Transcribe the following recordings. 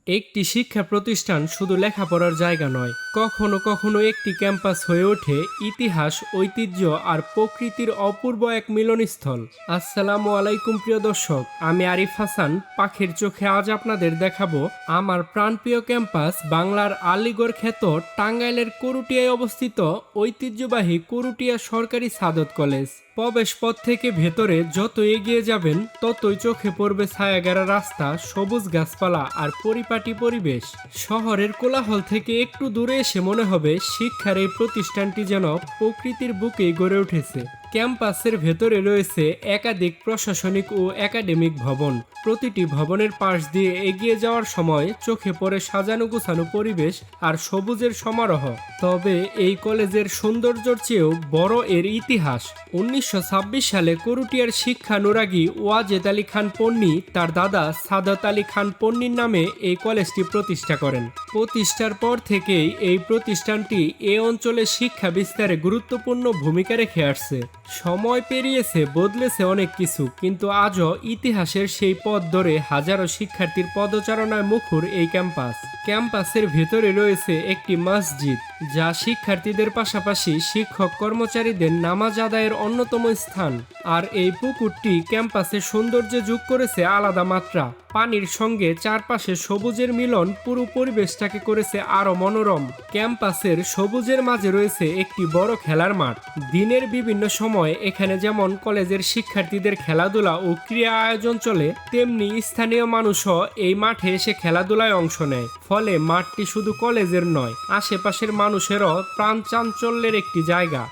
একটি শিক্ষা প্রতিষ্ঠান শুধু লেখাপড়ার জায়গা নয়, কখনো কখনো একটি ক্যাম্পাস হয়ে ওঠে ইতিহাস, ঐতিহ্য আর প্রকৃতির অপূর্ব এক মিলনস্থল। আসসালামু আলাইকুম প্রিয় দর্শক, আমি আরিফ হাসান পাখির চোখে আজ আপনাদের দেখাবো আমার প্রাণপ্রিয় ক্যাম্পাস বাংলার আলীগড় খ্যাত টাঙ্গাইলের করুটিয়ায় অবস্থিত ঐতিহ্যবাহী করুটিয়া সরকারি সাদত কলেজ। প্রবেশ পথ থেকে ভেতরে যত এগিয়ে যাবেন ততই চোখে পড়বে ছায়াঘেরা রাস্তা, সবুজ গাছপালা আর পরিপাটি পরিবেশ। শহরের কোলাহল থেকে একটু দূরে এসে মনে হবে শিক্ষার এই প্রতিষ্ঠানটি যেন প্রকৃতির বুকেই গড়ে উঠেছে। ক্যাম্পাসের ভেতরে রয়েছে একাধিক প্রশাসনিক ও একাডেমিক ভবন। প্রতিটি ভবনের পাশ দিয়ে এগিয়ে যাওয়ার সময় চোখে পড়ে সাজানো গোছানো পরিবেশ আর সবুজের সমারোহ। তবে এই কলেজের সৌন্দর্যের চেয়েও বড় এর ইতিহাস। 1926 সালে করুটিয়ার শিক্ষানুরাগী ওয়াজেদ আলী খান পন্নী তার দাদা সাদত আলী খান পন্নীর নামে এই কলেজটি প্রতিষ্ঠা করেন। প্রতিষ্ঠার পর থেকেই এই প্রতিষ্ঠানটি এ অঞ্চলে শিক্ষা বিস্তারে গুরুত্বপূর্ণ ভূমিকা রেখে আসছে। সময় পেরিয়েছে, বদলেছে অনেক কিছু, কিন্তু আজও ইতিহাসের সেই পথ ধরে হাজারো শিক্ষার্থীর পদচারণায় মুখর এই ক্যাম্পাস। ক্যাম্পাসের ভেতরে রয়েছে একটি মসজিদ, যা শিক্ষার্থীদের পাশাপাশি শিক্ষক কর্মচারীদের নামাজ আদায়ের অন্যতম স্থান। আর এই পুকুরটি ক্যাম্পাসের সৌন্দর্যে যোগ করেছে আলাদা মাত্রা। পানির সঙ্গে চারপাশে সবুজের মিলন পুরো পরিবেশটাকে করেছে আরো মনোরম। ক্যাম্পাসের সবুজের মাঝে রয়েছে একটি বড় খেলার মাঠ। দিনের বিভিন্ন সময় এখানে যেমন কলেজের শিক্ষার্থীদের খেলাধুলা ও ক্রীড়া আয়োজন চলে, তেমনি স্থানীয় মানুষও এই মাঠে এসে খেলাধুলায় অংশ নেয়। ফলে মাঠটি শুধু কলেজের নয়, আশেপাশের মানুষেরও প্রাণ চাঞ্চল্যের একটি জায়গা।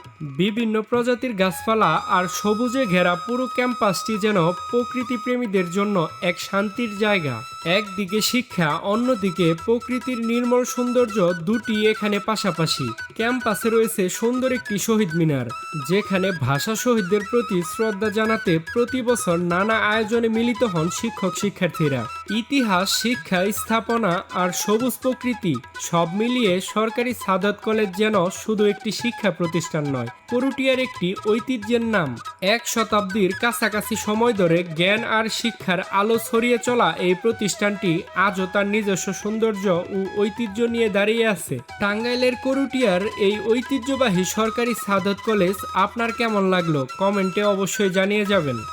বিভিন্ন প্রজাতির গাছপালা আর সবুজে ঘেরা পুরো ক্যাম্পাসটি যেন প্রকৃতি প্রেমীদের জন্য এক শান্তির জায়গা। একদিকে শিক্ষা, অন্যদিকে প্রকৃতির নির্মল সৌন্দর্য, দুটি এখানে পাশাপাশি। ক্যাম্পাসে রয়েছে সুন্দর একটি শহীদ মিনার, যেখানে ভাষা শহীদদের প্রতি শ্রদ্ধা জানাতে প্রতি বছর নানা আয়োজনে মিলিত হন শিক্ষক শিক্ষার্থীরা। ইতিহাস, শিক্ষা, স্থাপনা আর সবুজ প্রকৃতি সব মিলিয়ে সরকারি সাদত কলেজ যেন শুধু একটি শিক্ষা প্রতিষ্ঠান নয়, করুটিয়ার একটি ঐতিহ্যের নাম। এক শতাব্দীর কাছাকাছি সময় ধরে জ্ঞান আর শিক্ষার আলো ছড়িয়ে চলা এই প্রতিষ্ঠানটি আজও তার নিজস্ব সৌন্দর্য ও ঐতিহ্য নিয়ে দাঁড়িয়ে আছে। টাঙ্গাইলের করুটিয়ার এই ঐতিহ্যবাহী সরকারি সাদত কলেজ আপনার কেমন লাগলো কমেন্টে অবশ্যই জানিয়ে যাবেন।